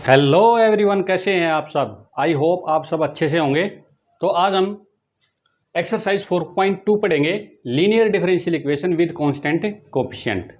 Hello everyone, कैसे हैं आप सब। आई होप आप सब अच्छे से होंगे। तो आज हम एक्सरसाइज 4.2 पढ़ेंगे, linear differential equation with constant coefficient.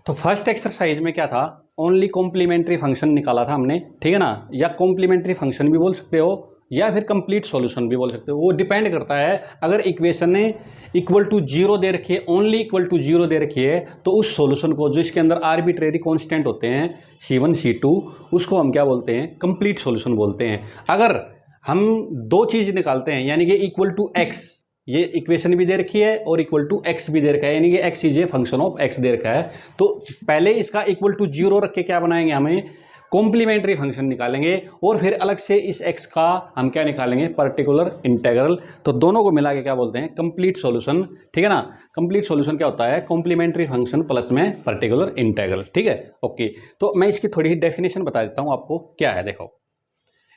तो फर्स्ट एक्सरसाइज में क्या था, ओनली कॉम्प्लीमेंट्री फंक्शन निकाला था हमने, ठीक है ना, या कॉम्प्लीमेंट्री फंक्शन भी बोल सकते हो या फिर कंप्लीट सॉल्यूशन भी बोल सकते हो, वो डिपेंड करता है। अगर इक्वेशन ने इक्वल टू जीरो दे रखी है, ओनली इक्वल टू जीरो दे रखी है, तो उस सॉल्यूशन को जो इसके अंदर आर्बिट्रेरी कांस्टेंट होते हैं C1 C2, उसको हम क्या बोलते हैं, कंप्लीट सॉल्यूशन बोलते हैं। अगर हम दो चीज निकालते हैं, यानी कि इक्वल टू एक्स, ये इक्वेशन भी दे रखी है और इक्वल टू एक्स भी दे रखा है, यानी कि x is a function of x दे रखा है, तो पहले इसका इक्वल टू जीरो रख के क्या बनाएंगे, हमें कॉम्प्लीमेंट्री फंक्शन निकालेंगे और फिर अलग से इस एक्स का हम क्या निकालेंगे, पर्टिकुलर इंटेग्रल। तो दोनों को मिला के क्या बोलते हैं, कंप्लीट सॉल्यूशन, ठीक है ना। कंप्लीट सॉल्यूशन क्या होता है, कॉम्प्लीमेंट्री फंक्शन प्लस में पर्टिकुलर इंटेग्रल, ठीक है। ओके, तो मैं इसकी थोड़ी डेफिनेशन बता देता हूं आपको क्या है। देखो,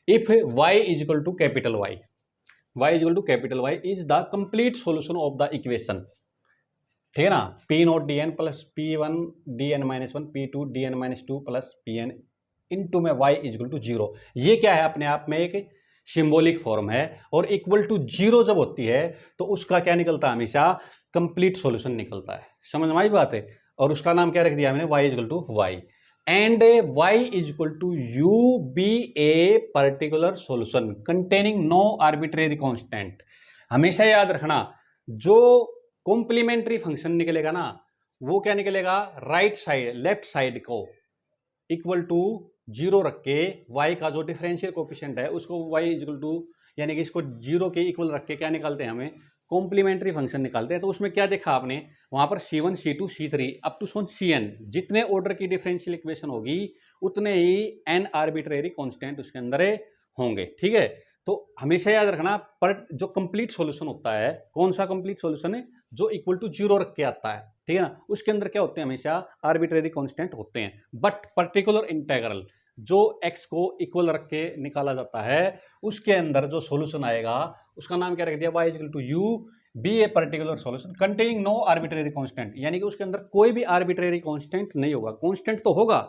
if y is equal to capital y, y is equal to capital y is the complete solution of the equation, ठीक है ना। P naught D N plus P one D N minus one P two D N minus two plus P N into में y is equal to zero. ये क्या है, अपने आप में एक सिंबॉलिक फॉर्म है, और इक्वल टू जीरो जब होती है तो उसका क्या निकलता है, हमेशा कंप्लीट सॉल्यूशन निकलता है। समझ में आई बात है। और उसका नाम क्या रख दिया मैंने, y is equal to y, and y is equal to u be a particular solution containing no arbitrary constant. हमेशा याद रखना, जो कॉम्प्लीमेंट्री फंक्शन निकलेगा ना, वो क्या निकलेगा, राइट साइड, लेफ्ट साइड को इक्वल टू जीरो रख के y का जो डिफरेंशियल कोएफिशिएंट है उसको y इज इक्वल टू, यानी कि इसको जीरो के इक्वल रख के क्या निकालते हैं, हमें कॉम्प्लीमेंट्री फंक्शन निकालते हैं। तो उसमें क्या देखा आपने, वहां पर C1 C2 C3 up to so on Cn, जितने ऑर्डर की डिफरेंशियल इक्वेशन होगी उतने ही n आर्बिट्रेरी कांस्टेंट उसके अंदर होंगे, ठीक है। तो हमेशा याद रखना, पर जो कंप्लीट सॉल्यूशन होता है, कौन सा कंप्लीट सॉल्यूशन है, जो इक्वल टू जीरो रख के आता है, ठीक है ना, उसके अंदर क्या होते हैं, हमेशा आर्बिट्रेरी कांस्टेंट होते हैं। बट पर्टिकुलर इंटेग्रल जो x को इक्वल रख के निकाला जाता है, उसके अंदर जो सॉल्यूशन आएगा उसका नाम क्या रख दिया, y equal to u be a particular solution containing no arbitrary constant, यानी कि उसके अंदर कोई भी आर्बिट्रेरी कांस्टेंट नहीं होगा। कांस्टेंट तो होगा,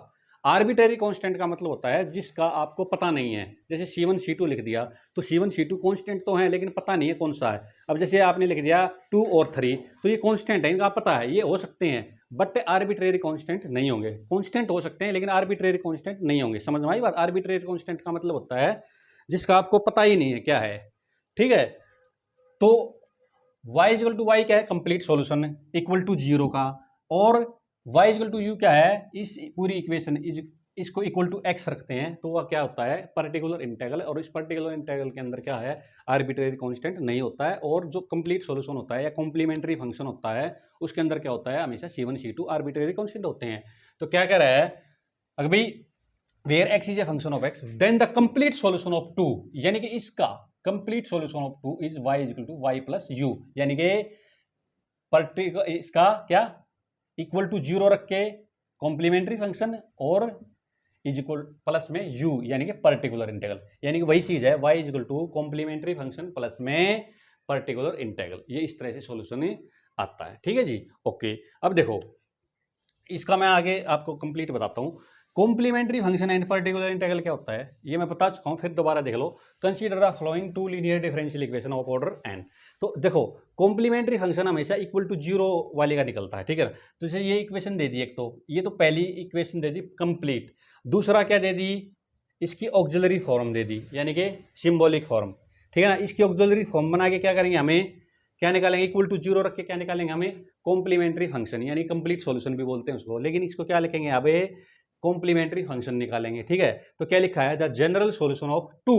आर्बिट्रेरी कांस्टेंट का मतलब होता है जिसका आपको पता नहीं है। जैसे C1 C2 लिख दिया, तो C1 C2 कांस्टेंट तो है लेकिन पता नहीं है कौन सा है। अब जैसे आपने लिख दिया 2 और 3, तो ये कांस्टेंट है, इनका पता है, ये हो सकते हैं बट आर्बिट्रेरी कांस्टेंट नहीं होंगे। कांस्टेंट हो सकते हैं लेकिन आर्बिट्रेरी कांस्टेंट नहीं होंगे। समझ में आई बात। आर्बिट्रेरी कांस्टेंट का मतलब होता है जिसका आपको पता ही नहीं है क्या है, ठीक है। तो y इक्वल टू वाई क्या है, complete solution equal to zero का, और y इक्वल टू यू क्या है, इस पूरी इक्वेशन इसको इक्वल टू x रखते हैं तो वह क्या होता है, पर्टिकुलर इंटेग्रल। और इस पर्टिकुलर इंटेग्रल के अंदर क्या है, आर्बिट्रेरी कांस्टेंट नहीं होता है। और जो कंप्लीट सॉल्यूशन होता है या कॉम्प्लीमेंट्री फंक्शन होता है, उसके अंदर क्या होता है, हमेशा C1 C2 आर्बिट्रेरी कांस्टेंट होते हैं। तो क्या कह रहा है, अभी where x is a function of x, then the complete solution of 2, यानी कि इसका complete solution of 2 is y equal to y plus u, यानी कि पर्टिकुलर इसका क्या, इक्वल टू जीरो रख के कॉम्प्लीमेंट्री फंक्शन और इज इक्वल प्लस में u, यानी कि पर्टिकुलर इंटेग्रल, यानी कि वही चीज है, y is equal to complementary function plus में पर्टिकुलर इंटेग्रल। ये इस तरह से सॉल्यूशन आता है, ठीक है जी। ओके, अब देखो इसका मैं आगे आपको कंप्लीट बताता हूं। Complementary function and particular integral क्या होता है, ये मैं बता चुका हूं, फिर दोबारा देख लो। Consider the following two linear differential equation of order n। तो देखो, कॉम्प्लीमेंट्री फंक्शन हमेशा इक्वल टू जीरो वाले का निकलता है, ठीक है। तो जैसे ये इक्वेशन दे दी एक, तो ये तो पहली इक्वेशन दे दी कंप्लीट। दूसरा क्या दे दी, इसकी ऑक्सिलरी फॉर्म दे दी, यानी कि सिंबॉलिक फॉर्म, ठीक है ना। इसकी ऑक्सिलरी फॉर्म बना के क्या करेंगे, हमें क्या निकालेंगे, इक्वल टू जीरो रख के क्या निकालेंगे, हमें कॉम्प्लीमेंट्री फंक्शन, यानी कंप्लीट सॉल्यूशन भी बोलते हैं उसको, लेकिन इसको क्या लिखेंगे, अब कॉम्प्लीमेंट्री फंक्शन निकालेंगे, ठीक है। तो क्या लिखा है, द जनरल सॉल्यूशन ऑफ 2,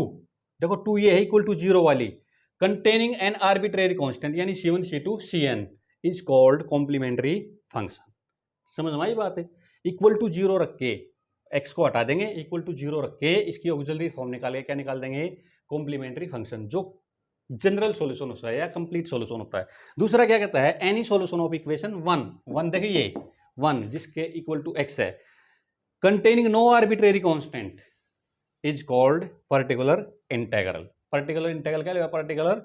देखो 2 ये है इक्वल टू जीरो वाली, कंटेनिंग एन आर्बिट्रेरी कांस्टेंट, यानी C1 C2 Cn is called complementary function. समझ में आई बात है। इक्वल टू जीरो रख के x को हटा देंगे, इक्वल टू जीरो रख के इसकी ऑक्सिलरी फॉर्म निकाल के क्या निकाल देंगे, कॉम्प्लीमेंट्री फंक्शन, जो जनरल सॉल्यूशन होता है या कंप्लीट सॉल्यूशन होता है। दूसरा क्या कहता है, एनी सॉल्यूशन ऑफ इक्वेशन 1 देखिए ये 1 जिसके इक्वल टू x है, containing no arbitrary constant is called particular integral. Particular integral कह लो, पर्टिकुलर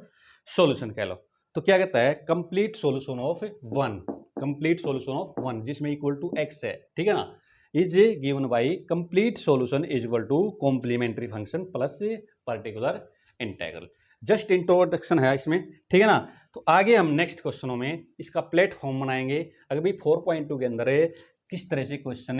सॉल्यूशन कह लो। तो क्या कहता है, complete solution of 1, complete solution of 1 जिसमें इक्वल टू x है, ठीक है ना। Is given by complete solution is equal to complementary function plus particular integral. Just introduction है इसमें, ठीक है ना। तो आगे हम नेक्स्ट क्वेश्चनों में इसका प्लेटफॉर्म बनाएंगे। अगर भी 4.2 के अंदर किस तरह से क्वेश्चन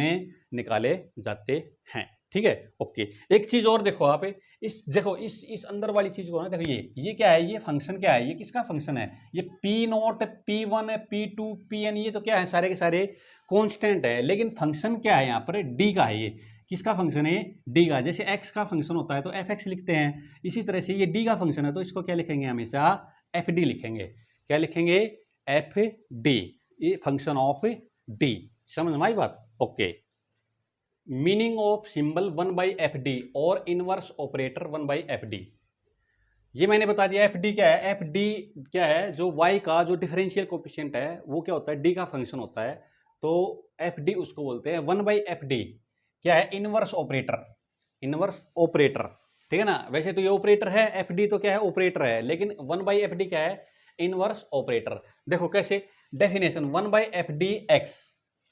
निकाले जाते हैं, ठीक है। ओके, एक चीज और देखो आप, इस अंदर वाली चीज को ना देखो, ये क्या है, ये फंक्शन क्या है, ये किसका फंक्शन है, ये P0 P1 P2 Pn, ये तो क्या है, सारे के सारे कांस्टेंट है। लेकिन फंक्शन क्या है यहाँ पर, डी का है। ये किसका फंक्शन है, डी का। जैसे एक्स का फंक्शन होता है तो एफ एक्स लिखते हैं, इसी तरह से ये डी का फंक्शन है तो इसको क्या लिखेंगे, हमेशा एफ डी लिखेंगे। क्या लिखेंगे, एफ डी, ये फंक्शन ऑफ डी। समझ में आई बात। Okay, meaning of symbol 1/fd और इनवर्स ऑपरेटर 1/fd, ये मैंने बता दिया। fd क्या है, fd क्या है, जो y का जो डिफरेंशियल कोफिशिएंट है वो क्या होता है, d का फंक्शन होता है। तो fd उसको बोलते हैं। 1/fd क्या है, इनवर्स ऑपरेटर, इनवर्स ऑपरेटर, ठीक है ना। वैसे तो ये ऑपरेटर है, fd तो क्या है, ऑपरेटर है, लेकिन 1/fd क्या है, इनवर्स ऑपरेटर। देखो कैसे, डेफिनेशन 1/fd x,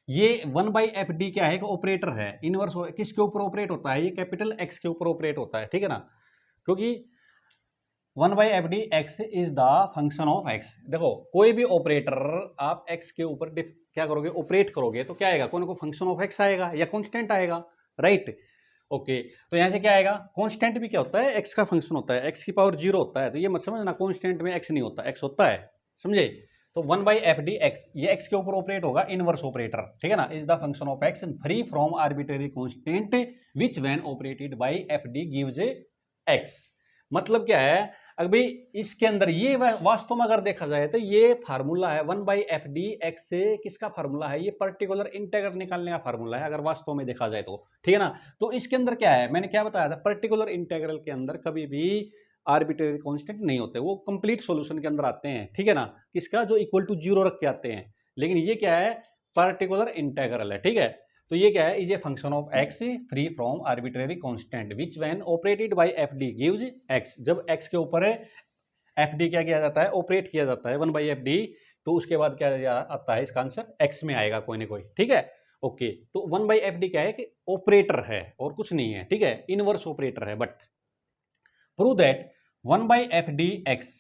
ये 1/fd क्या है, ऑपरेटर है। इनवर्स किसके ऊपर ऑपरेट होता है, ये कैपिटल एक्स के ऊपर ऑपरेट होता है, ठीक है ना। क्योंकि 1/fd x is the function of x। देखो कोई भी ऑपरेटर आप x के ऊपर क्या करोगे, ऑपरेट करोगे तो क्या आएगा, कोई ना कोई फंक्शन ऑफ x आएगा या कांस्टेंट आएगा, राइट। ओके, तो यहाँ से क्या आएगा, कांस्टेंट भी क्या होता है, x का फंक्शन होता है, x की पावर 0 होता है। तो ये मत समझना कांस्टेंट में x नहीं होता, x होता है, समझे। तो 1/fd x, ये x के ऊपर ऑपरेट होगा, इनवर्स ऑपरेटर, ठीक है ना। Is the function of x free from arbitrary constant which when operated by fd gives x। मतलब क्या है, अभी इसके अंदर ये वास्तव में अगर देखा जाए तो ये फार्मूला है 1/fd x से किसका फार्मूला है, ये पर्टिकुलर इंटीग्रल निकालने का फार्मूला है अगर वास्तव में देखा जाए तो, ठीक है ना। तो इसके अंदर क्या है, मैंने क्या बताया था, पर्टिकुलर इंटीग्रल के अंदर कभी भी आर्बिट्रेरी कांस्टेंट नहीं होते, वो कंप्लीट सॉल्यूशन के अंदर आते हैं, ठीक है ना। किसका, जो इक्वल टू 0 रख के आते हैं। लेकिन ये क्या है, पर्टिकुलर इंटीग्रल है, ठीक है। तो ये क्या है, is a function of x free from arbitrary constant which when operated by fd gives x। जब x के ऊपर fd क्या किया जाता है, ऑपरेट किया जाता है 1/fd, तो उसके बाद क्या आता है, इसका आंसर x में आएगा कोई ना कोई, ठीक है। ओके, तो 1/fd क्या है कि ऑपरेटर है और कुछ नहीं है, ठीक है, इनवर्स ऑपरेटर है। But prove that 1/fd x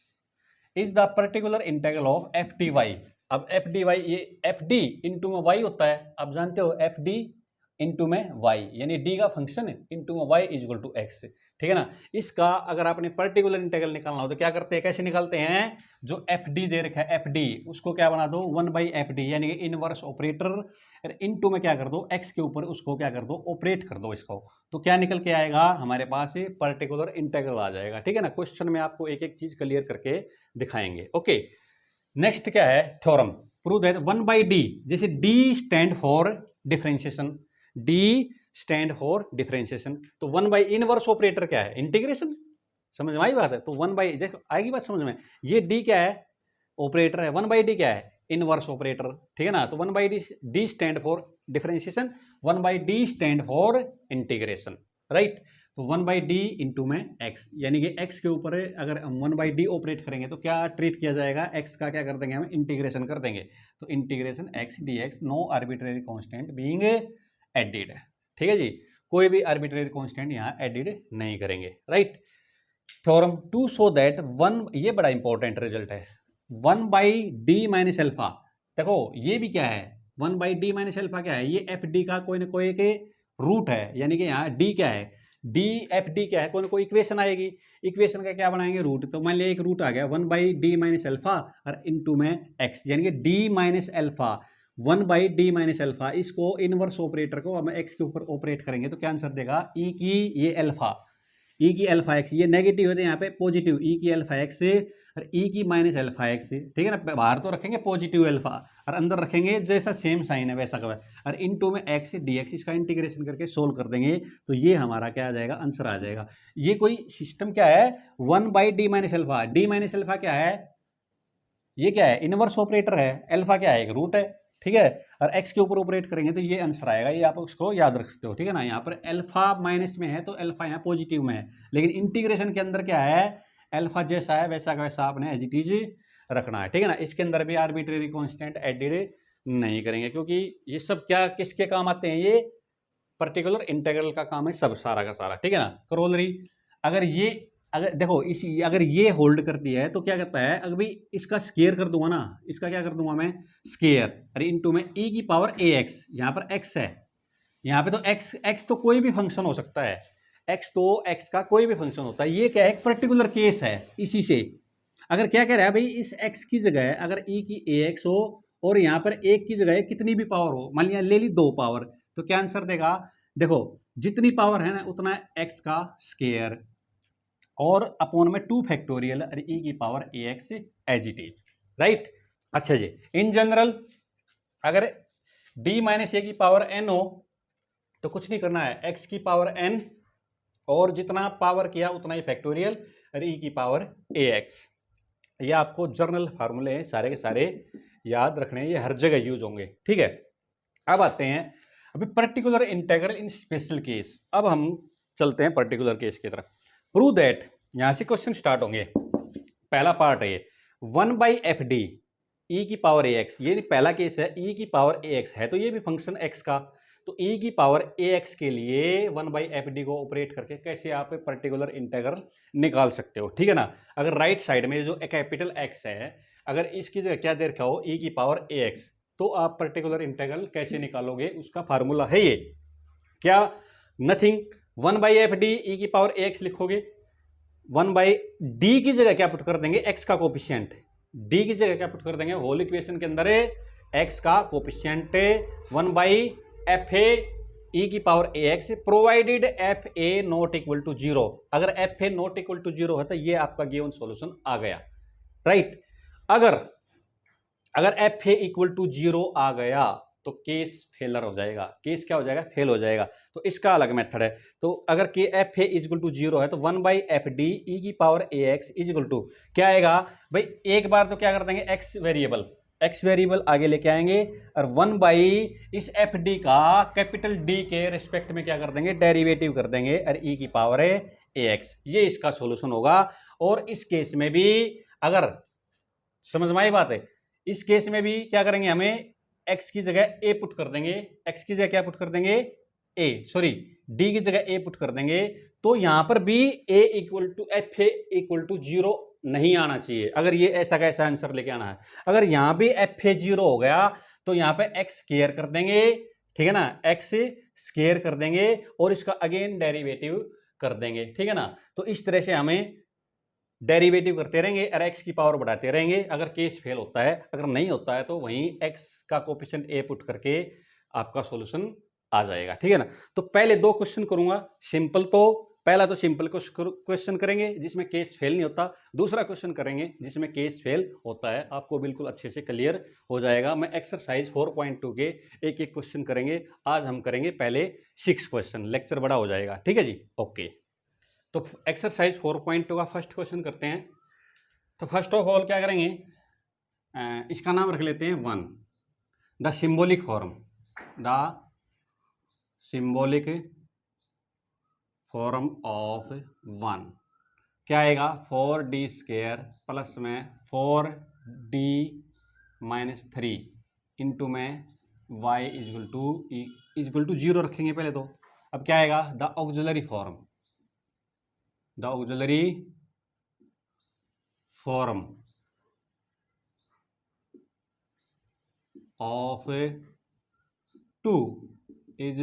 is the particular integral of fdy। अब एफ डी वाई, ये एफ डी इंटू में वाई होता है, आप जानते हो एफ डी इंटू में वाई, यानी डी का फंक्शन इंटू में Y is equal to X, ठीक है ना। इसका अगर आपने पर्टिकुलर इंटीग्रल निकालना हो तो क्या करते हैं, कैसे निकालते हैं, जो एफ डी दे रखा है एफ डी, उसको क्या बना दो 1/fd, यानी कि इनवर्स ऑपरेटर इंटू में क्या कर दो, एक्स के ऊपर उसको क्या कर दो, ऑपरेट कर दो इसको। तो क्या निकल के आएगा हमारे पास, पर्टिकुलर इंटीग्रल आ जाएगा, ठीक है ना। क्वेश्चन में आपको एक एक चीज क्लियर करके दिखाएंगे। ओके, नेक्स्ट क्या है, थ्योरम प्रूव दैट 1/d, जैसे d stand for differentiation, d stand for differentiation, तो 1 इनवर्स ऑपरेटर क्या है, इंटीग्रेशन। समझ में आई बात है। तो 1 देखो आएगी बात समझ में, ये d क्या है, ऑपरेटर है, 1/d क्या है, इनवर्स ऑपरेटर, ठीक है ना। तो 1/d, d stand for differentiation, 1/d stand for integration, right. तो 1/d इंटू में x, यानी कि x के ऊपर अगर हम 1/d ऑपरेट करेंगे तो क्या ट्रीट किया जाएगा, x का क्या कर देंगे, हम इंटीग्रेशन कर देंगे। तो integration x dx, no arbitrary constant being added, ठीक है जी। कोई भी आर्बिट्रेरी कांस्टेंट यहाँ एडेड नहीं करेंगे, right. Theorem to show that 1, ये बड़ा इंपॉर्टेंट रिजल्ट है, 1/d माइनस एल्फा। देखो ये भी क्या है, 1/d माइनस एल्फा क्या है, ये एफ डी का कोई ना कोई एक रूट है, यानी कि यहाँ d क्या है, डी एफ डी क्या है, कोई ना कोई इक्वेशन आएगी, इक्वेशन का क्या बनाएंगे, रूट। तो मान लिया एक रूट आ गया 1/d माइनस एल्फा और इनटू में x, यानी कि d minus alpha, 1/d minus alpha, इसको इनवर्स ऑपरेटर को हम x के ऊपर ऑपरेट करेंगे तो क्या आंसर देगा, e की ये एल्फा, e की अल्फा एक्स, ये नेगेटिव होते हैं यहाँ पे पॉजिटिव, e की अल्फा एक्स और e की माइनस अल्फा एक्स, ठीक है ना। बाहर तो रखेंगे पॉजिटिव अल्फा और अंदर रखेंगे जैसा सेम साइन है वैसा का, और इनटू में x dx, इसका इंटीग्रेशन करके सोल्व कर देंगे तो ये हमारा क्या आ जाएगा, आंसर आ जाएगा। ये कोई सिस्टम क्या है, 1/d minus alpha, d minus alpha क्या है, ये क्या है, इनवर्स ऑपरेटर है, अल्फा क्या है, एक रूट है, ठीक है। और x के ऊपर ऑपरेट करेंगे तो ये आंसर आएगा, ये आप उसको याद रख सकते हो, ठीक है ना। यहाँ पर अल्फा माइनस में है तो अल्फा यहाँ पॉजिटिव में है, लेकिन इंटीग्रेशन के अंदर क्या है, अल्फा जैसा है वैसा का वैसा आपने एज इट इज रखना है, ठीक है ना। इसके अंदर भी आर्बिट्रेरी कांस्टेंट एडेड नहीं करेंगे, क्योंकि ये सब क्या किसके काम आते हैं, ये पर्टिकुलर इंटीग्रल का काम है सब सारा का सारा, ठीक है ना। करोलरी अगर देखो अगर ये होल्ड कर दिया है तो क्या करता है, अगर भाई इसका स्केयर कर दूंगा ना, इसका क्या कर दूंगा मैं स्केयर, अरे इनटू में e की पावर ax, यहाँ पर x है, यहाँ पे तो x तो कोई भी फंक्शन हो सकता है, x तो x का कोई भी फंक्शन होता है, ये क्या है एक पर्टिकुलर केस है। इसी से अगर क्या कह रहा है भाई, इस x की जगह अगर e की ax हो और यहाँ पर एक की जगह कितनी भी पावर हो, मान लिया ले ली 2 पावर, तो क्या आंसर देगा, देखो जितनी पावर है ना उतना x का स्केयर और अपॉन में 2 फैक्टोरियल और e की power ax as it is, right. अच्छा जी, इन जनरल अगर d माइनस ए की पावर n हो तो कुछ नहीं करना है, x की पावर n और जितना पावर किया उतना ही फैक्टोरियल और e की पावर ax। ये आपको जर्नल फार्मूले हैं सारे के सारे याद रखने हैं, ये हर जगह यूज होंगे, ठीक है। अब आते हैं अभी पर्टिकुलर इंटीग्रल इन स्पेशल केस। अब हम चलते हैं पर्टिकुलर केस की तरफ। प्रूव दैट, यहां से क्वेश्चन स्टार्ट होंगे। पहला पार्ट है ये 1/fd e की पावर ax, ये पहला केस है, e की पावर ax है तो ये भी फंक्शन x का, तो e की पावर ax के लिए 1/fd को ऑपरेट करके कैसे आप पर्टिकुलर इंटीग्रल निकाल सकते हो, ठीक है ना। अगर राइट साइड में जो कैपिटल x है, अगर इसकी जगह क्या दे रखा हो e की पावर ax, तो आप पर्टिकुलर इंटीग्रल कैसे निकालोगे, उसका फार्मूला है ये, क्या नथिंग 1/fd e की पावर ax लिखोगे, 1/d की जगह क्या पुट कर देंगे x का कोफिशिएंट, d की जगह क्या पुट कर देंगे होल इक्वेशन के अंदर x का कोफिशिएंट 1/fa e की power ax provided fa not equal to 0। अगर fa नॉट इक्वल टू 0 है तो ये आपका गिवन सॉल्यूशन आ गया, राइट। अगर fa इक्वल टू 0 आ गया तो केस फेलर हो जाएगा, केस क्या हो जाएगा, फेल हो जाएगा, तो इसका अलग मेथड है। तो अगर के fa इक्वल टू 0 है तो 1/fd e की पावर ax इक्वल टू क्या आएगा भाई, एक बार तो क्या कर देंगे x वेरिएबल आगे लेके आएंगे और 1 इस fd का कैपिटल D के रिस्पेक्ट में क्या कर देंगे, डेरिवेटिव कर देंगे और e की पावर ax, ये इसका सॉल्यूशन होगा। और इस केस में भी अगर समझ में आई बात है, इस केस में भी क्या करेंगे, हमें x की जगह a पुट कर देंगे, x की जगह क्या पुट कर देंगे d की जगह a पुट कर देंगे, तो यहां पर भी a equal to fa equal to 0 नहीं आना चाहिए। अगर ये ऐसा कैसा आंसर लेके आना है, अगर यहां भी fa 0 हो गया तो यहां पे x स्क्वायर कर देंगे, ठीक है ना, x स्क्वायर कर देंगे और इसका अगेन डेरिवेटिव कर देंगे, ठीक है ना। तो इस तरह से हमें डेरिवेटिव करते रहेंगे और x की पावर बढ़ाते रहेंगे। अगर केस फेल होता है, अगर नहीं होता है तो वहीं x का कोफिशिएंट a पुट करके आपका सॉल्यूशन आ जाएगा, ठीक है ना। तो पहले 2 क्वेश्चन करूंगा सिंपल, तो पहला तो सिंपल क्वेश्चन करेंगे जिसमें केस फेल नहीं होता, दूसरा क्वेश्चन करेंगे जिसमें केस फेल होता है, आपको बिल्कुल अच्छे से क्लियर हो जाएगा। मैं एक्सरसाइज 4.2 के एक एक क्वेश्चन करेंगे, आज हम करेंगे पहले 6 क्वेश्चन, लेक्चर बड़ा हो जाएगा, ठीक है जी, ओके। तो एक्सरसाइज 4.2 का फर्स्ट क्वेश्चन करते हैं। तो फर्स्ट ऑफ ऑल क्या करेंगे, इसका नाम रख लेते हैं 1, the symbolic form, the symbolic form of 1 क्या आएगा, 4d स्क्वायर प्लस में 4d माइनस 3 इंटू में y इक्वल टू 0 रखेंगे पहले तो। अब क्या आएगा, the auxiliary form, the auxiliary form of 2 is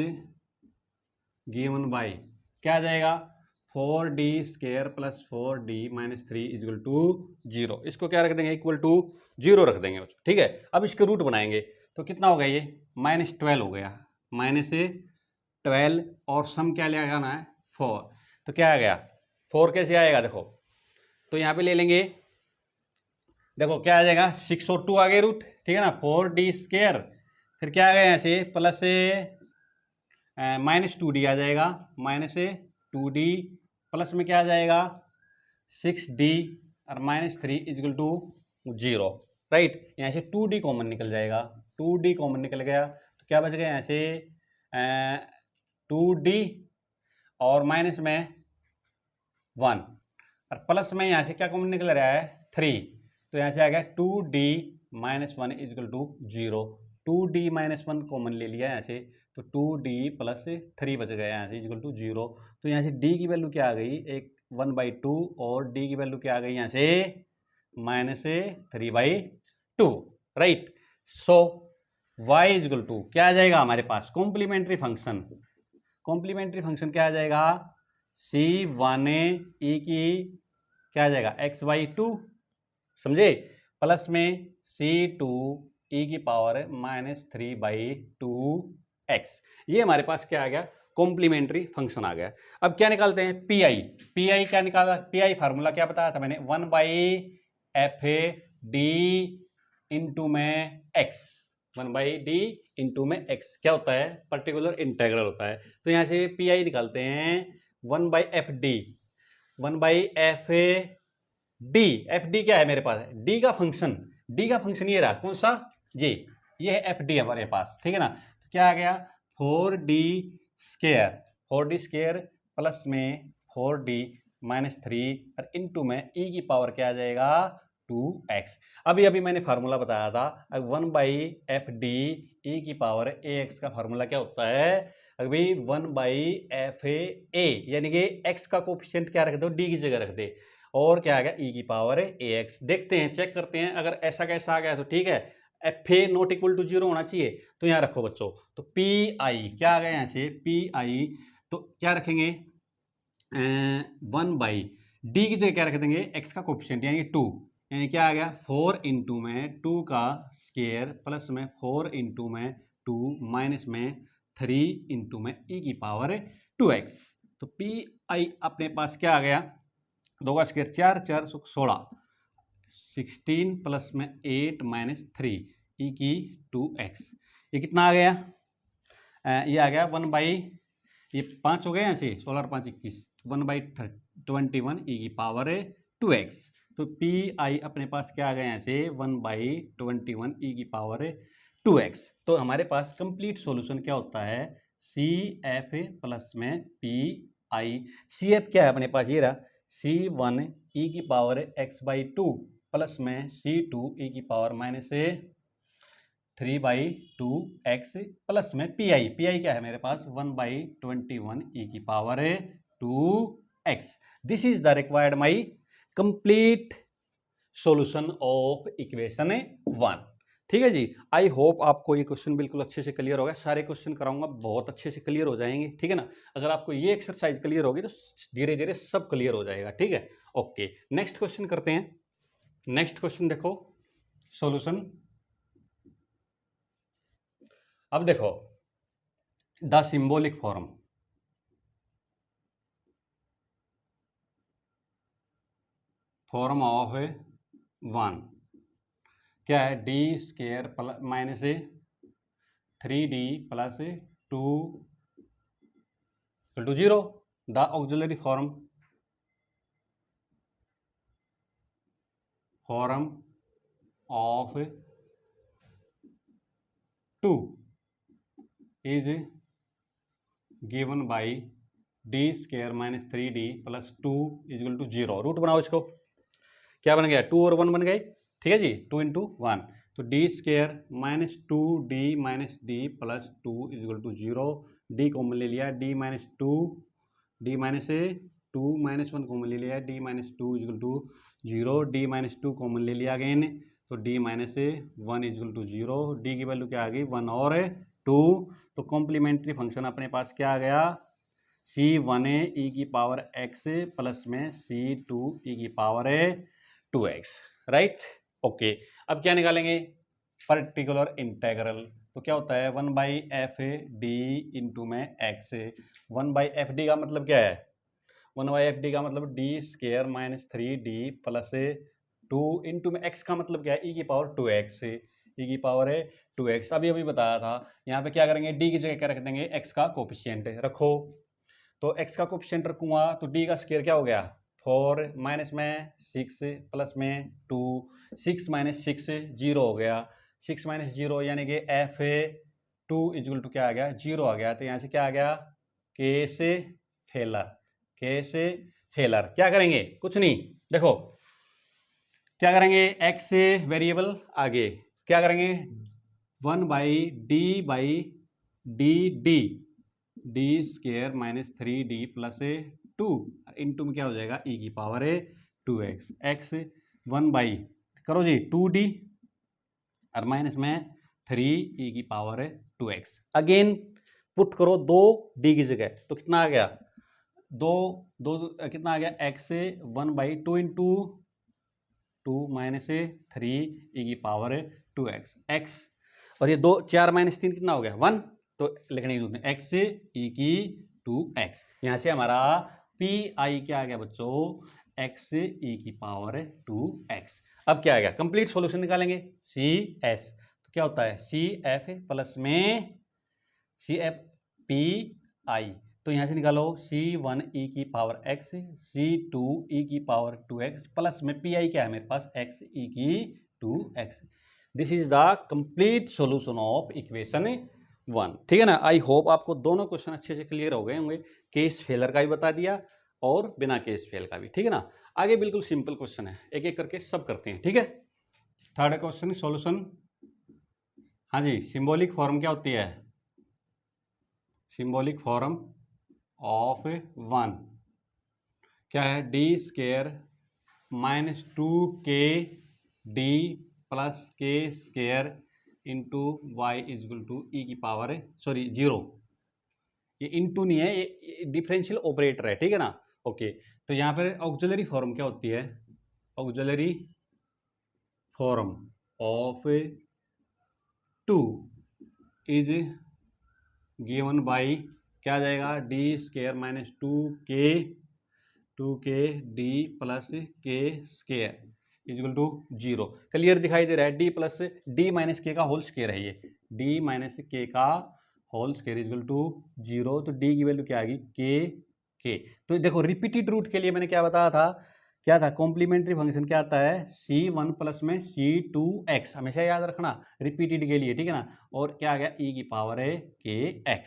given by क्या आ जाएगा, 4d square plus 4d minus 3 equal to 0। इसको क्या रख देंगे, इक्वल टू 0 रख देंगे, ठीक है। अब इसके रूट बनाएंगे तो कितना हो गया, ये -12 हो गया, -12 और सम क्या ले आना है 4, तो क्या आ गया 4 कैसे आएगा, देखो तो यहाँ पे ले लेंगे, देखो क्या आ जाएगा 6 और 2 आ गए रूट, ठीक है ना, 4d स्क्वायर फिर क्या आ गया यहाँ से प्लस -2d आ जाएगा, -2d प्लस में क्या आ जाएगा 6d और -3 इक्वल टू 0, राइट। यहाँ से 2d कॉमन निकल जाएगा, 2d कॉमन निकल गया तो क्या बच गया यहाँ से 2d और माइनस में 1 और प्लस में यहाँ से क्या कॉमन निकल रहा है 3, तो यहाँ से आ गया 2d minus 1 equal to 0, 2d minus 1 common ले लिया यहाँ से तो 2d प्लस 3 बच गया यहाँ से इक्वल टू 0। तो यहाँ से d की वैल्यू क्या आ गई, एक 1/2 और d की वैल्यू क्या आ गई यहाँ से -3/2, राइट। सो y इक्वल टू क्या आ जाएगा हमारे पास, कॉम्प्लीमेंट्री फंक्शन। कॉम्प्लीमेंट्री फंक्शन क्या आ जाएगा, c1a e की क्या आ जाएगा x/2, समझे, प्लस में c2 e की पावर -3/2x। ये हमारे पास क्या आ गया, कॉम्प्लीमेंट्री फंक्शन आ गया। अब क्या निकालते हैं, पीआई। पीआई क्या निकाला, पीआई फार्मूला क्या बताया था मैंने, 1/f(d) इंटू में x, 1/d इंटू में x क्या होता है, पर्टिकुलर इंटेग्रल होता है। तो यहाँ से पीआई निकालते हैं 1/fd, 1/f(d), fd क्या है मेरे पास, d का फंक्शन, d का फंक्शन ये रहा, कौन सा, ये है fd हमारे पास, ठीक है ना। तो क्या आ गया 4d square, 4d square plus में 4d -3 और इंटू में e की पावर क्या आ जाएगा 2x। अभी मैंने फार्मूला बताया था, 1/fd e की पावर ax का फार्मूला क्या होता है, अभी 1/fa, यानी कि x का कोफिशिएंट क्या रख दो, d की जगह रख दे, और क्या आ गया e की पावर ax। देखते हैं, चेक करते हैं, अगर ऐसा कैसा आ गया तो ठीक है, fa नॉट इक्वल टू 0 होना चाहिए। तो यहाँ रखो बच्चों, तो पी आई क्या आ गया यहाँ से, पी आई तो क्या रखेंगे 1/d की जगह क्या रख देंगे, x का कोफिशिएंट यानी 2, यानी क्या आ गया 4 इंटू में 2 का स्क्वायर प्लस में 4 इंटू में 2 माइनस में 3 इंटू में e की पावर 2x। तो पी आई अपने पास क्या आ गया, 2 का स्क्वायर 4 4 16, 16 प्लस में 8 माइनस 3 e की 2x। ये कितना आ गया, ये आ गया 1/, ये 5 हो गया यहाँ से, 16 और 5 21, 1/21 e की पावर 2x। तो पी आई अपने पास क्या आ गया यहाँ से 1/21 e की पावर 2x। तो हमारे पास कंप्लीट सॉल्यूशन क्या होता है, सी एफ प्लस में पी आई। सी एफ क्या है अपने पास, ये रहा c1 e की पावर x/2 प्लस में c2 e की पावर -3/2x प्लस में पी आई क्या है मेरे पास 1/21 e की power 2x। This is the required my complete solution of equation 1। ठीक है जी, आई होप आपको ये क्वेश्चन बिल्कुल अच्छे से क्लियर होगा। सारे क्वेश्चन कराऊंगा, बहुत अच्छे से क्लियर हो जाएंगे, ठीक है ना। अगर आपको ये एक्सरसाइज क्लियर होगी तो धीरे धीरे सब क्लियर हो जाएगा, ठीक है। ओके, नेक्स्ट क्वेश्चन करते हैं। नेक्स्ट क्वेश्चन देखो, सॉल्यूशन। अब देखो, the symbolic form, form of 1 क्या है, D square plus minus 3d plus 2 = 0। The auxiliary form of 2 is given by D square minus 3d plus 2 = 0। Root बनाओ इसको, क्या बन गया 2 और 1 बन गए, ठीक है जी, 2 × 1। तो D square minus 2d minus D plus 2 = 0। D common ले लिया, D minus 2 D minus 2 minus 1 common ले लिया, D minus 2 = 0। D minus 2 common ले लिया अगेन, तो डी माइनस 1 = 0। डी की वैल्यू क्या आ गई 1 और 2। तो कॉम्प्लीमेंट्री फंक्शन अपने पास क्या आ गया, c1a e की पावर x प्लस में c2 e की पावर 2x, राइट। ओके, अब क्या निकालेंगे, पर्टिकुलर इंटेग्रल। तो क्या होता है 1/fd इंटू में x। 1/fd का मतलब क्या है, 1/fd का मतलब d square minus 3d plus 2 into में x का मतलब क्या है e की पावर 2x, e की पावर 2x। अभी बताया था, यहाँ पे क्या करेंगे, d की जगह क्या रख देंगे, x का कोफिशिएंट रखो। तो x का कोफिशिएंट रखूंगा तो d का स्क्वायर क्या हो गया 4 माइनस में 6 प्लस में 2, 6 माइनस 6 0 हो गया, 6 माइनस 0 यानी कि f(2) = क्या आ गया 0 आ गया। तो यहाँ से क्या आ गया k से फेलर, k से फेलर। क्या करेंगे, कुछ नहीं, देखो क्या करेंगे, x से वेरिएबल आगे क्या करेंगे 1/d D square minus 3d plus 2 into में क्या हो जाएगा e की पावर 2x x 1 करो जी 2d और माइनस में 3 e की पावर 2x अगेन पुट करो 2d की जगह तो कितना आ गया दो कितना आ गया x 1/2 इंटू 2 माइनस 3 e की पावर 2x x और ये 4 माइनस 3 कितना हो गया 1 तो लिखने की जरूरत नहीं x e की 2x यहां से हमारा पी आई क्या आ गया बच्चों x e की पावर 2x अब क्या आ गया कंप्लीट सॉल्यूशन निकालेंगे सी एस तो क्या होता है सी एफ प्लस में सी एफ पी आई तो यहां से निकालो C1 e की पावर x C2 e की पावर 2x प्लस में पी आई क्या है मेरे पास x e की 2x this is the complete solution of equation 1 ठीक है ना। आई होप आपको दोनों क्वेश्चन अच्छे से क्लियर हो गए होंगे केस फेलर का भी बता दिया और बिना केस फेल का भी ठीक है ना। आगे बिल्कुल सिंपल क्वेश्चन है एक एक करके सब करते हैं ठीक है। थर्ड क्वेश्चन सॉल्यूशन हाँ जी सिंबॉलिक फॉर्म क्या होती है सिंबॉलिक फॉर्म ऑफ 1 क्या है D square minus 2k D plus के square into y equal to e की पावर सॉरी 0 ये इंटू नहीं है ये डिफरेंशियल ऑपरेटर है ठीक है ना। ओके तो यहाँ पर ऑक्सिलरी फॉर्म क्या होती है auxiliary form of 2 is given by क्या आ जाएगा D square minus 2k D plus के स्केयर इजल टू 0 क्लियर दिखाई दे रहा है डी प्लस डी माइनस के का होल स्केयर है ये डी माइनस के का होल स्केयर इजल टू 0 तो डी की वैल्यू क्या आएगी के तो देखो रिपीटेड रूट के लिए मैंने क्या बताया था क्या था कॉम्प्लीमेंट्री फंक्शन क्या आता है C1 प्लस में C2x हमेशा याद रखना रिपीटेड के लिए ठीक है ना और क्या आ गया e की पावर है kx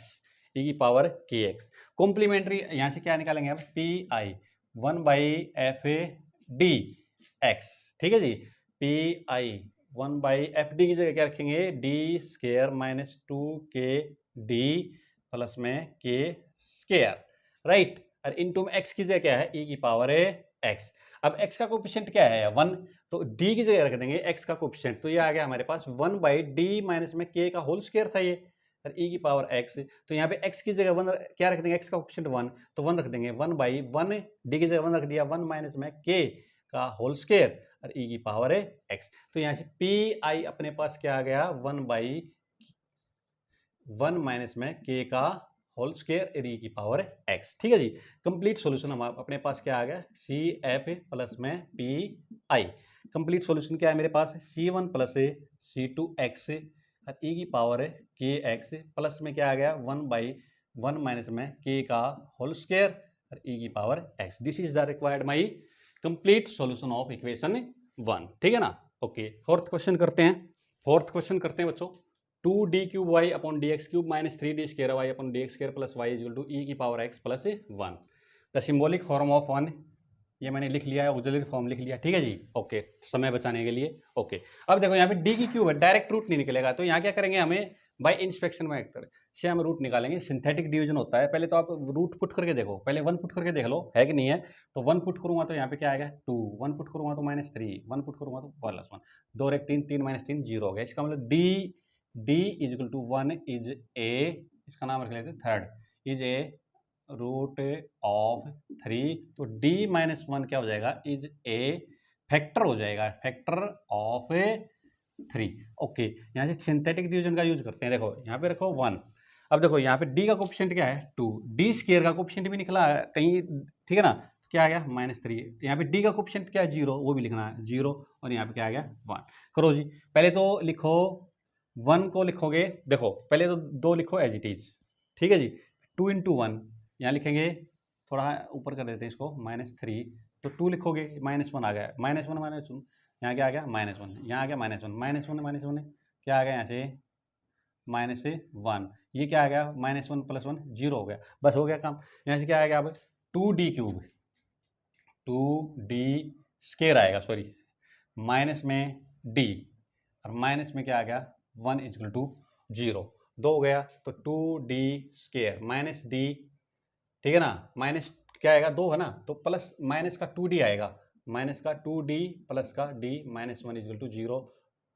e की पावर kx कॉम्प्लीमेंट्री यहाँ से क्या निकालेंगे अब पी आई 1/f x ठीक है जी पी आई 1/fd की जगह क्या रखेंगे D square minus 2k D plus में के स्केयर राइट और इनटू में x की जगह क्या है e की पावर है x अब x का कोफिशिएंट क्या है 1 तो d की जगह रख देंगे x का कोफिशिएंट तो ये आ गया हमारे पास 1/d माइनस में k का होल स्क्वायर था ये और e की पावर x तो यहाँ पे x की जगह 1 क्या रख देंगे x का कोफिशिएंट 1 तो 1 रख देंगे 1/1 d की जगह 1 रख दिया 1 माइनस में k का होल स्क्वायर और e की पावर है x तो यहाँ से पी आई अपने पास क्या आ गया 1/1 माइनस में k का होल स्क्वायर e की पावर x ठीक है जी। कंप्लीट सॉल्यूशन हम अपने पास क्या आ गया सी एफ प्लस में पी आई कंप्लीट सॉल्यूशन क्या है मेरे पास C1 प्लस C2x और e की पावर के एक्स प्लस में क्या आ गया 1/1 माइनस में k का होल स्क्वायर और e की power x this is the required my complete solution of equation 1 ठीक है ना। ओके फोर्थ क्वेश्चन करते हैं बच्चों 2d cube y upon D x cube minus 3d square y upon D x square plus y equal to e की power x plus 1 the symbolic form of 1 ये मैंने लिख लिया है ऑक्सिलरी फॉर्म लिख लिया ठीक है जी। ओके समय बचाने के लिए ओके अब देखो यहाँ पे d की क्यूब है डायरेक्ट रूट नहीं निकलेगा तो यहाँ क्या करेंगे हमें बाय इंस्पेक्शन फैक्टर से हम रूट निकालेंगे सिंथेटिक डिवीजन होता है पहले तो आप रूट पुट करके देखो पहले 1 पुट करके देख लो है कि नहीं है तो 1 पुट करूंगा तो यहाँ पे क्या आएगा 2 1 पुट करूंगा तो -3 1 पुट करूंगा तो +1 2 और 1 3 3 -3 0 हो गया इसका मतलब d is equal to 1 is a इसका नाम रख लेते हैं third is a root of 3 तो d माइनस 1 क्या हो जाएगा इज ए फैक्टर हो जाएगा फैक्टर ऑफ 3 ओके यहाँ से सिंथेटिक डिवीजन का यूज करते हैं देखो यहाँ पे रखो 1 अब देखो यहाँ पे d का कोफिशिएंट क्या है 2 d स्क्वायर का कोफिशिएंट भी निकला है कहीं ठीक है ना क्या आ गया -3 यहाँ पे d का कोफिशिएंट क्या है 0 वो भी लिखना है 0 और यहाँ पे क्या आ गया 1 करो जी पहले तो लिखो 1 को लिखोगे देखो पहले तो 2 लिखो एज इट इज ठीक है जी 2 × 1 यहाँ लिखेंगे थोड़ा ऊपर कर देते हैं इसको -3 तो 2 लिखोगे -1 आ गया -1 यहाँ क्या आ गया -1 यहाँ आ गया -1 क्या आ गया यहाँ से -1 ये क्या आ गया -1 + 1 0 हो गया बस हो गया काम। यहाँ से क्या आएगा अब 2d क्यूब 2d स्क्वायर आएगा सॉरी माइनस में d और माइनस में क्या आ गया 1 = 0 2 हो गया तो 2d स्क्वायर माइनस डी, ठीक है ना, माइनस क्या आएगा 2 है ना, तो प्लस माइनस का 2d आएगा, माइनस का 2d प्लस का d माइनस 1 इक्वल टू 0,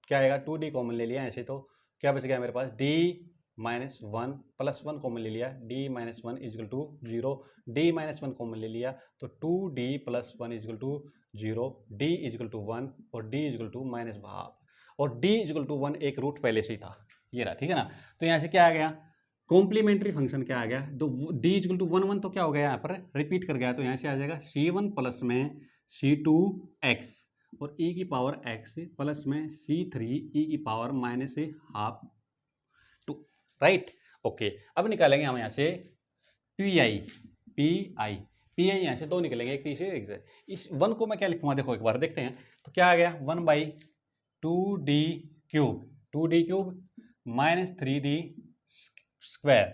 क्या आएगा 2d कॉमन ले लिया ऐसे, तो क्या बच गया मेरे पास d माइनस 1 प्लस 1 कॉमन ले लिया, d minus 1 equal to 0, d minus 1 common ले लिया तो 2d plus 1 equal to 0, d equal to 1 और d equal to minus half, और d इक्वल टू 1 एक रूट पहले से ही था, ये रहा, ठीक है ना। तो यहाँ से क्या आ गया, कॉम्प्लीमेंट्री फंक्शन क्या आ गया, तो d इक्वल टू 1 1 तो क्या हो गया यहाँ पर रिपीट कर गया, तो यहाँ से आ जाएगा c1 प्लस में c2x और e की पावर x प्लस में c3 e की power minus half 2, right. Okay, अब निकालेंगे हम यहाँ से पी आई यहाँ से 2 निकलेंगे, एक तीसरे एक से। इस 1 को मैं क्या लिखूंगा, देखो एक बार देखते हैं, तो क्या आ गया 1/2d³ minus 3d square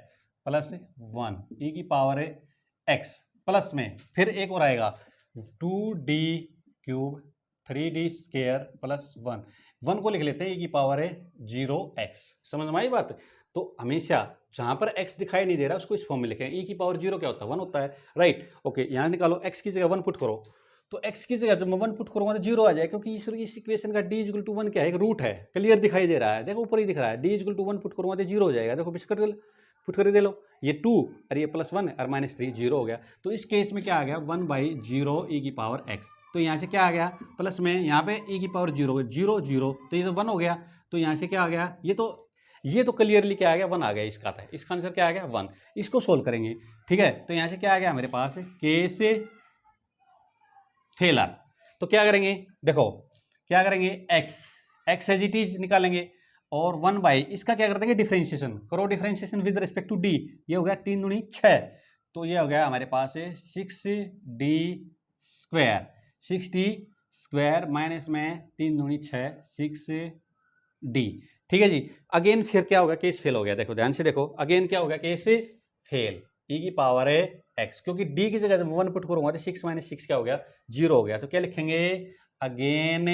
plus 1 e की पावर है x प्लस में फिर एक और आएगा 2d³ 3d स्क्वायर प्लस 1 को लिख लेते हैं e की पावर है 0x, समझ में आई बात। तो हमेशा जहां पर x दिखाई नहीं दे रहा उसको इस फॉर्म में लिखें, e की पावर 0 क्या होता है 1 होता है, राइट। ओके, यहाँ निकालो x की जगह 1 पुट करो, तो x की जगह जब मैं 1 पुट करूंगा तो 0 आ जाए, क्योंकि इस इक्वेशन का d इक्वल टू 1 क्या है, एक रूट है, क्लियर दिखाई दे रहा है, देखो ऊपर ही दिख रहा है, d इक्वल टू 1 पुट करूंगा तो 0 हो जाएगा, देखो पुट करके दे लो, ये 2 और ये प्लस 1 और माइनस 3 0 हो गया। तो इस केस में क्या आ गया 1/0 e की पावर x, तो यहाँ से क्या आ गया प्लस में यहाँ पे e की पावर 0 0 0, तो ये तो 1 हो गया, तो यहाँ से क्या आ गया, ये तो क्लियरली क्या आ गया 1 आ गया, इसका था, इसका आंसर क्या आ गया 1। इसको सोल्व करेंगे, ठीक है, तो यहाँ से क्या आ गया मेरे पास केस फेलर, तो क्या करेंगे, देखो क्या करेंगे x एज इट इज निकालेंगे और 1 बाई इसका क्या कर देंगे डिफरेंशिएशन, करो differentiation with respect to d, ये हो गया 3 दूनी 6, तो ये हो गया हमारे पास 6d स्क्वायर माइनस में 3 दूनी 6 6d, ठीक है जी। अगेन फिर क्या होगा, केस फेल हो गया, देखो ध्यान से देखो, अगेन क्या होगा केस फेल, e की पावर है x, क्योंकि d की जगह जब 1 पुट करूंगा तो 6 माइनस 6 क्या हो गया 0 हो गया, तो क्या लिखेंगे अगेन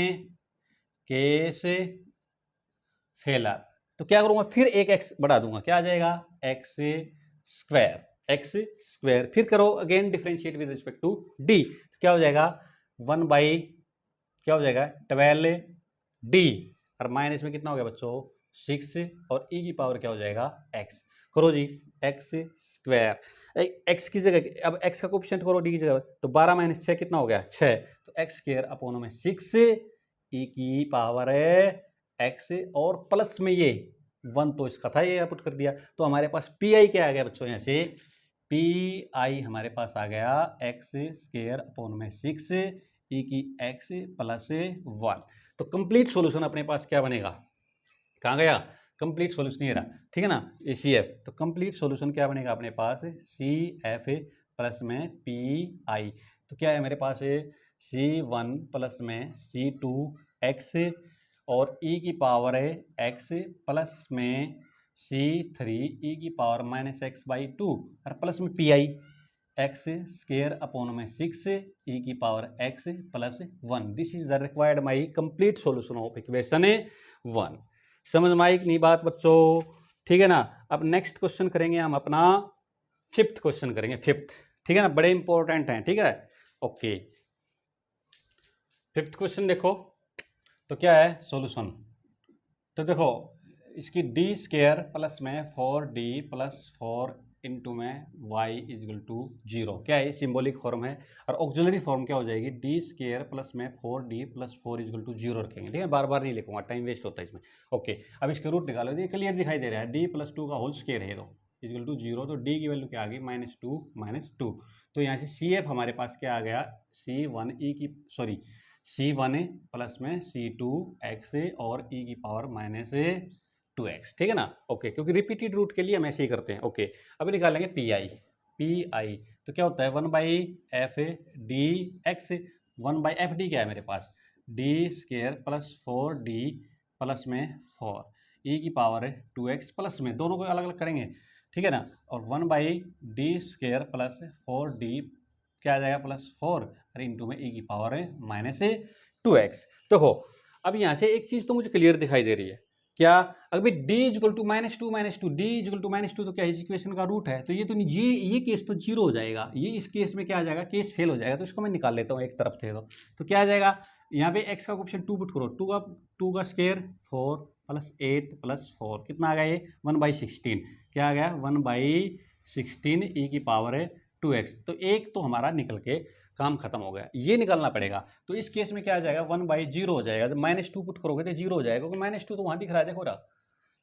केस फेलर, तो क्या करूंगा फिर एक x बढ़ा दूंगा, क्या आ जाएगा x स्क्वायर, फिर करो again differentiate with respect to d, तो क्या हो जाएगा 1 बाई क्या हो जाएगा 12d और माइनस में कितना हो गया बच्चों 6 और e की पावर क्या हो जाएगा x, करो जी x स्क्वायर, x की जगह अब x का कोएफिशिएंट करो d की जगह, तो 12 माइनस 6 कितना हो गया 6, तो x स्क्वायर अपॉन में 6 e की पावर है x और प्लस में ये 1 तो इसका था, ये पुट कर दिया, तो हमारे पास पी आई क्या आ गया बच्चों, यहाँ से पी आई हमारे पास आ गया x स्क्वायर अपॉन में 6 e की x प्लस 1, तो कंप्लीट सॉल्यूशन अपने पास क्या बनेगा, कहाँ गया कंप्लीट सॉल्यूशन ये रहा, ठीक है ना, ये सी एफ, तो कंप्लीट सॉल्यूशन क्या बनेगा अपने पास सी एफ प्लस में पी आई, तो क्या है मेरे पास C1 प्लस में C2x और e की पावर है x प्लस में C3 e की पावर माइनस x बाई 2 और प्लस में P I x square upon में 6 e की power x plus 1, this is the required my complete solution of equation 1। समझ में आई कि नहीं बात बच्चों, ठीक है ना। अब नेक्स्ट क्वेश्चन करेंगे हम अपना 5th क्वेश्चन करेंगे, 5th, ठीक है ना, बड़े इंपॉर्टेंट हैं, ठीक है। ओके 5th क्वेश्चन देखो, तो क्या है सॉल्यूशन, तो देखो इसकी डी स्क्वायर प्लस में 4d प्लस 4 इंटू में y इजल टू 0, क्या है सिंबॉलिक फॉर्म है, और ऑक्सिलरी फॉर्म क्या हो जाएगी डी स्क्वायर प्लस में 4d प्लस 4 इजल टू 0 रखेंगे, ठीक है, बार बार नहीं लिखूंगा टाइम वेस्ट होता है इसमें। ओके अब इसके रूट निकालो, ये क्लियर दिखाई दे रहा है d प्लस 2 का होल स्क्वायर है तो इजल टू 0, तो d की वैल्यू क्या आ गई -2, तो यहाँ से सी एफ हमारे पास क्या आ गया C1 प्लस में C2x और e की पावर -2x, ठीक है ना। ओके क्योंकि रिपीटेड रूट के लिए हम ऐसे ही करते हैं। ओके अब निकालेंगे पी आई, तो क्या होता है 1/f(d)x, 1/f(d) क्या है मेरे पास d square plus 4d plus में 4 e की पावर 2x प्लस में, दोनों को अलग अलग करेंगे, ठीक है ना, और 1/d स्क्वायर प्लस 4d क्या आ जाएगा +4 और इंटू में e की पावर -2x। देखो अब यहाँ से एक चीज़ तो मुझे क्लियर दिखाई दे रही है, क्या अभी D equal to -2 D equal to -2 तो क्या इस इक्वेशन का रूट है, तो ये तो नहीं, ये केस तो जीरो हो जाएगा, ये इस केस में क्या आ जाएगा, केस फेल हो जाएगा। तो इसको मैं निकाल लेता हूँ एक तरफ से। तो क्या आ जाएगा, यहाँ पे x का ऑप्शन 2 पुट करो, 2 का स्क्वायर 4 + 8 + 4 कितना आ गया, ये 1/16 क्या आ गया, 1/16 e की पावर है 2x। तो एक तो हमारा निकल के काम खत्म हो गया, ये निकालना पड़ेगा। तो इस केस में क्या आ जाएगा, 1/0 हो जाएगा। जब -2 पुट करोगे तो 0 हो जाएगा, क्योंकि -2 तो वहाँ दिख रहा है, देखो रहा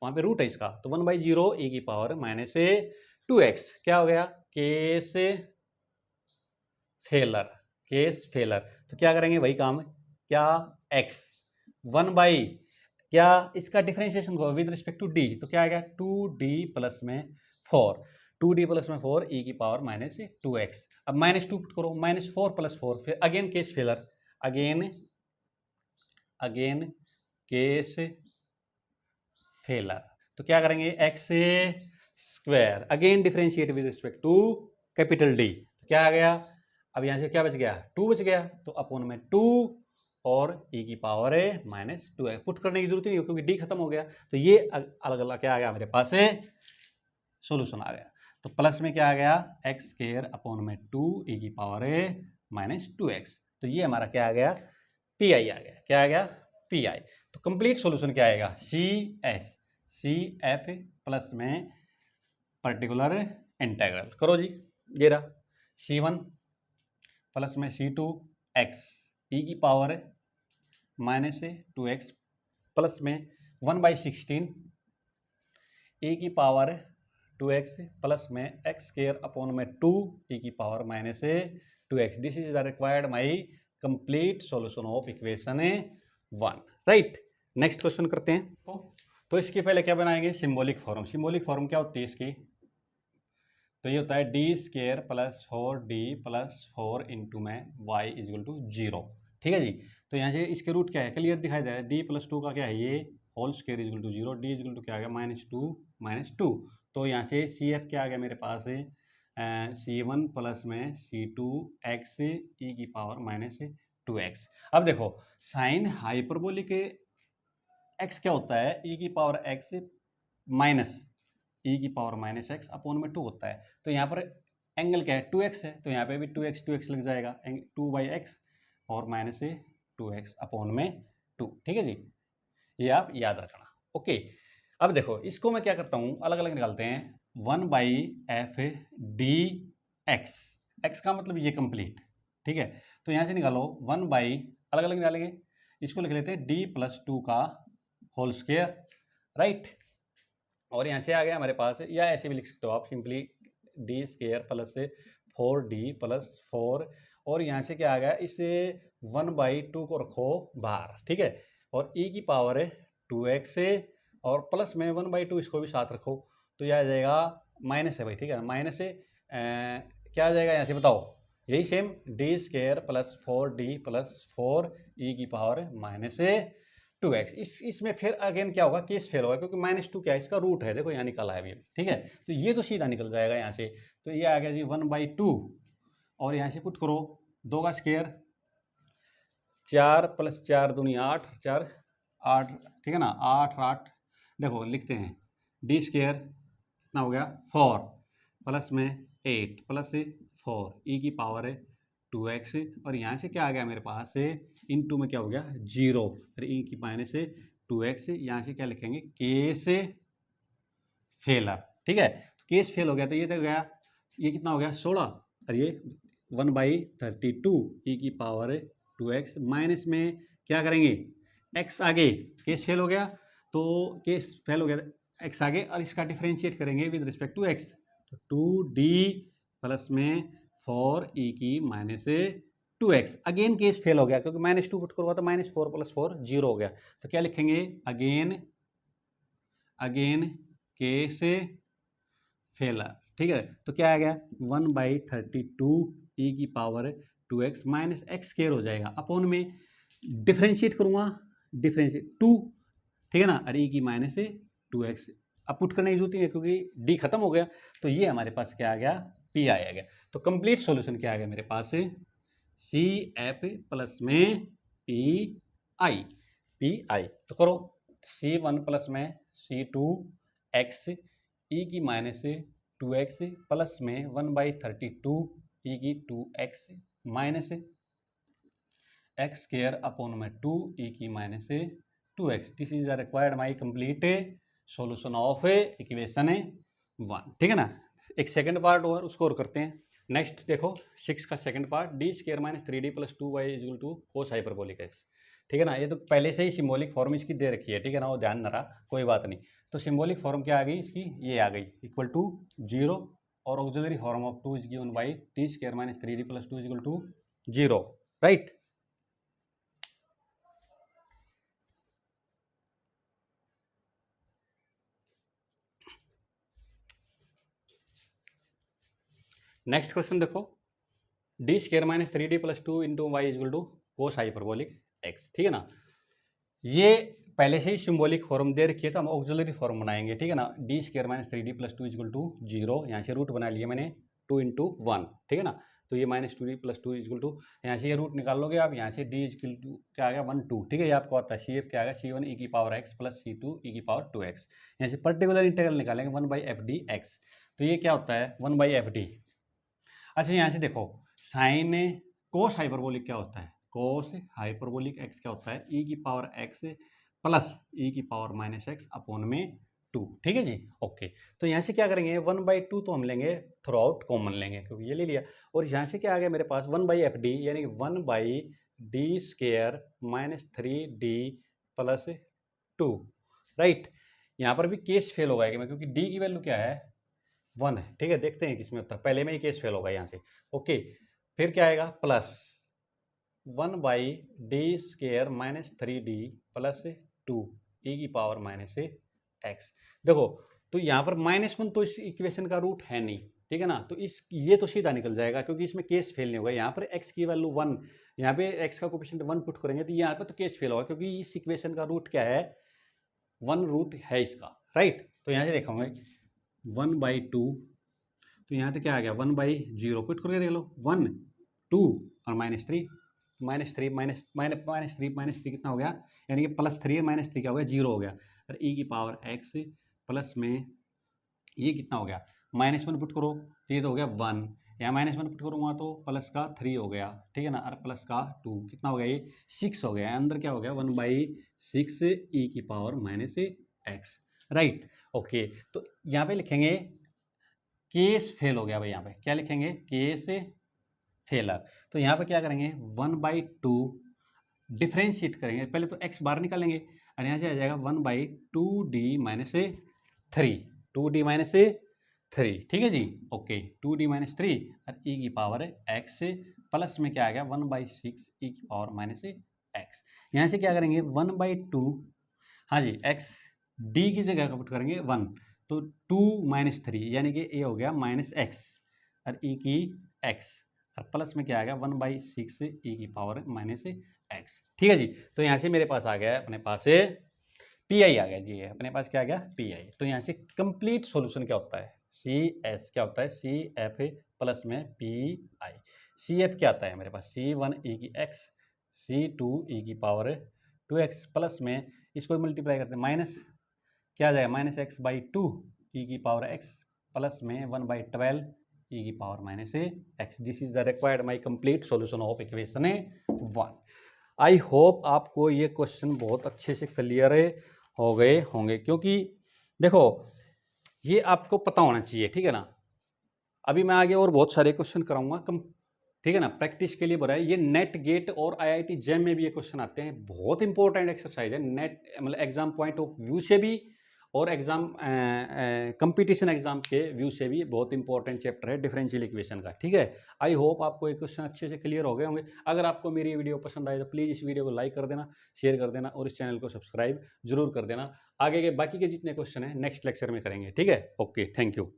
वहाँ पे रूट है इसका। तो 1/0 e की पावर -2x क्या हो गया, केस फेलर, केस फेलर। तो क्या करेंगे, वही काम है, क्या x 1 क्या इसका डिफरेंशिएशन को विद रिस्पेक्ट टू d, तो क्या आ गया 2d + में 4 2d + में 4 e की पावर -2x। अब -2 पुट करो, -4 + 4 फिर again case failure, again case failure. तो क्या करेंगे, x² again differentiate with respect to capital D। तो क्या आ गया, अब यहाँ से क्या बच गया, 2 बच गया। तो अपॉन में 2 और e की पावर है -2 पुट करने की जरूरत नहीं है, क्योंकि d खत्म हो गया। तो ये अलग अलग क्या आ गया मेरे पास है, सोल्यूशन आ गया। तो प्लस में क्या आ गया, x² अपॉन में 2 e की पावर है -2x। तो ये हमारा क्या आ गया, पी आई आ गया, क्या आ गया, पी आई। तो कंप्लीट सॉल्यूशन क्या आएगा, सी एफ प्लस में पर्टिकुलर इंटीग्रल करो जी। ये रहा C1 प्लस में C2 x e की पावर -2x प्लस में 1/16 e की पावर 2x प्लस में x² अपॉन में 2 e की power -2x। This is the required my complete solution of equation 1। Right, next question करते हैं। तो इसके पहले क्या बनाएंगे, सिंबॉलिक फॉर्म। सिंबॉलिक फॉर्म क्या होती है इसकी, तो ये होता है d² + 4d + 4 इंटू में y = 0। ठीक है जी। तो यहाँ से इसके रूट क्या है, क्लियर दिखाई दे रहा है, d + 2 का क्या है, ये होल स्क्वायर = 0, d = क्या आ गया, -2 तो यहाँ से सी एफ क्या आ गया मेरे पास है, C1 प्लस में C2 x e की पावर -2x। अब देखो साइन हाइपरबोलिक x क्या होता है, e की पावर x माइनस e की पावर -x अपॉन में 2 होता है। तो यहाँ पर एंगल क्या है, 2x है, तो यहाँ पे भी 2x लग जाएगा, 2/x और -2x अपॉन में 2। ठीक है जी, ये आप याद रखना। ओके, अब देखो इसको मैं क्या करता हूँ, अलग अलग निकालते हैं। 1/f(d)x, x का मतलब ये कंप्लीट। ठीक है, तो यहाँ से निकालो 1 अलग अलग निकालेंगे, इसको लिख लेते हैं d + 2 का होल स्क्वायर। राइट, और यहाँ से आ गया हमारे पास, या ऐसे भी लिख सकते हो आप सिंपली d² प्लस 4d + 4, और यहाँ से क्या आ गया, इसे 1/2 को रखो बाहर। ठीक है, और e की पावर है 2x और प्लस में 1/2 इसको भी साथ रखो, तो यह आ जाएगा माइनस है भाई। ठीक है, माइनस से क्या आ जाएगा यहाँ से बताओ, यही सेम d² + 4d + 4 e की पावर -2x। इसमें फिर अगेन क्या होगा, केस फेल होगा, क्योंकि -2 क्या है, इसका रूट है, देखो यहाँ निकला है अभी। ठीक है, तो ये तो सीधा निकल जाएगा यहाँ से। तो ये आ गया जी 1/2, और यहाँ से पुट करो 2 का स्क्वायर, 4 + 4 दूनी 8, 4 8, ठीक है ना, 8 8, देखो लिखते हैं d² कितना हो गया 4 प्लस में 8 + 4 e की पावर है 2x, और यहाँ से क्या आ गया मेरे पास से, इनटू में क्या हो गया 0, फिर e की -2x, यहाँ से क्या लिखेंगे, केस फेलर। ठीक है, तो केस फेल हो गया, तो ये तो गया, ये कितना हो गया 16, और ये 1/32 e की पावर 2x, माइनस में क्या करेंगे, x आगे, केस फेल हो गया, तो केस फेल हो गया x आगे, और इसका डिफरेंशिएट करेंगे विद रिस्पेक्ट टू x, तो 2d प्लस में 4e की -2x, अगेन केस फेल हो गया, क्योंकि -2 पुट करूँगा तो -4 + 4 0 हो गया। तो क्या लिखेंगे, अगेन केस फेलर। ठीक है, तो क्या आ गया 1/32 e की पावर 2x माइनस x² हो जाएगा, अपॉन में डिफरेंशिएट करूँगा, डिफरेंशिएट 2, ठीक है ना, और e की -2x। अब पुट करने की जरूरत नहीं है, क्योंकि d खत्म हो गया। तो ये हमारे पास क्या आ गया, पी आई आ गया। तो कंप्लीट सॉल्यूशन क्या आ गया मेरे पास, CF प्लस में पी आई। तो करो C1 प्लस में C2x ई की माइनस 2x प्लस में 1/32 ई की 2x minus x square upon में 2 ई की minus 2x। This is required my complete solution of equation 1। ठीक है ना। एक सेकंड पार्ट और उसको और करते हैं। नेक्स्ट देखो 6 का second part, D square minus 3d plus 2y equal to cos hyperbolic x. ठीक है ना। ये तो पहले से ही सिंबॉलिक फॉर्म इसकी दे रखी है। ठीक है ना, वो ध्यान न रहा, कोई बात नहीं। तो सिंबॉलिक फॉर्म क्या आ गई इसकी, ये आ गई इक्वल टू 0 और auxiliary form of 2 is given by D square minus 3d plus 2 equal to 0, right. Next question देखो, D square minus 3d plus 2 into y equal to cos hyperbolic x. ठीक है ना। ये पहले से ही सिंबॉलिक फॉर्म दे रखी है, तो हम ऑक्सिलरी फॉर्म बनाएंगे। ठीक है ना। D square minus 3d plus 2 equal to 0, यहाँ से रूट बना लिया मैंने 2 इंटू 1। ठीक है ना। तो ये minus 2d plus 2 equal to, यहाँ से ये रूट निकाल लोगे आप, यहाँ से d इक्वल टू क्या आ गया 1 2। ठीक है, ये आपको आता है। सी एफ क्या आ गया C1 ई की पावर x प्लस C2 ई की पावर 2x। यहाँ से पर्टिकुलर इंटीग्रल निकालेंगे 1/fd(x). तो ये क्या होता है 1/fd। अच्छा, यहाँ से देखो साइन कोस हाइपरबोलिक क्या होता है, कोस हाइपरबोलिक एक्स क्या होता है ई की पावर एक्स प्लस ई की पावर माइनस एक्स अपॉन में 2। ठीक है जी, ओके। तो यहाँ से क्या करेंगे 1/2 तो हम लेंगे थ्रू आउट, कॉमन लेंगे क्योंकि ये ले लिया। और यहाँ से क्या आ गया मेरे पास 1/fd यानी 1/d² minus 3d plus 2, right. यहाँ पर भी केस फेल होगा क्योंकि डी की वैल्यू क्या है 1 है। ठीक है, देखते हैं किसमें होता है, पहले में ही केस फेल होगा यहाँ से। ओके, फिर क्या आएगा plus 1/d² minus 3d plus 2 ई की पावर माइनस एक्स। देखो तो यहाँ पर -1 तो इस इक्वेशन का रूट है नहीं। ठीक है ना। तो इस ये तो सीधा निकल जाएगा क्योंकि इसमें केस फेल नहीं होगा। यहाँ पर x की वैल्यू 1, यहाँ पे x का कोएफिशिएंट 1 पुट करेंगे तो यहाँ पर तो केस फेल होगा क्योंकि इस इक्वेशन का रूट क्या है 1 रूट है इसका, राइट। तो यहाँ से देखोगे 1/2, तो यहाँ तो क्या आ गया 1/0 पुट करके देख लो 1 2 और -3 -3 कितना हो गया, यानी कि +3 है -3 क्या हो गया 0 हो गया। और e की पावर x प्लस में ये कितना हो गया -1 पुट करो तो ये तो हो गया 1, यहाँ -1 पुट करूँगा तो प्लस का 3 हो गया। ठीक है ना। और प्लस का 2 कितना हो गया ये 6 हो गया। अंदर क्या हो गया 1/6 e की power minus x, right. Okay, तो यहाँ पे लिखेंगे केस फेल हो गया भाई। यहाँ पे क्या लिखेंगे केस फेलर। तो यहाँ पे क्या करेंगे 1/2 डिफ्रेंशिएट करेंगे, पहले तो x बाहर निकालेंगे और यहाँ से आ जाएगा 1/2d माइनस 3, 2d माइनस 3। ठीक है जी, ओके 2d माइनस 3 और e की पावर x प्लस में क्या आ गया 1/6 e की पावर माइनस एक्स। यहाँ से क्या करेंगे 1/2, हाँ जी x d की जगह पुट करेंगे 1, तो 2 - 3 यानी कि ये हो गया -x और e की x और प्लस में क्या आ गया 1/6 e की पावर माइनस एक्स। ठीक है जी। तो यहाँ से मेरे पास आ गया अपने पास पी आई आ गया जी, अपने पास क्या आ गया पी आई। तो यहाँ से कंप्लीट सॉल्यूशन क्या होता है CS क्या होता है CF प्लस में PI। CF क्या आता है मेरे पास C1 e की x C2 e की पावर 2x प्लस में इसको मल्टीप्लाई करते हैं माइनस क्या आ जाएगा -x/2 e की पावर x प्लस में 1/12 e की power minus x. This is the required my complete solution of equation 1। I hope आपको ये क्वेश्चन बहुत अच्छे से क्लियर हो गए होंगे क्योंकि देखो ये आपको पता होना चाहिए। ठीक है ना। अभी मैं आगे और बहुत सारे क्वेश्चन कराऊंगा ठीक है ना, प्रैक्टिस के लिए बोला है। ये नेट गेट और IIT JEM में भी ये क्वेश्चन आते हैं, बहुत इंपॉर्टेंट एक्सरसाइज है नेट मतलब एग्जाम पॉइंट ऑफ व्यू से भी और एग्जाम कंपटीशन एग्जाम के व्यू से भी बहुत इंपॉर्टेंट चैप्टर है डिफरेंशियल इक्वेशन का। ठीक है, आई होप आपको ये क्वेश्चन अच्छे से क्लियर हो गए होंगे। अगर आपको मेरी वीडियो पसंद आए तो प्लीज़ इस वीडियो को लाइक कर देना, शेयर कर देना और इस चैनल को सब्सक्राइब जरूर कर देना। आगे के बाकी के जितने क्वेश्चन हैं नेक्स्ट लेक्चर में करेंगे। ठीक है, ओके, थैंक यू।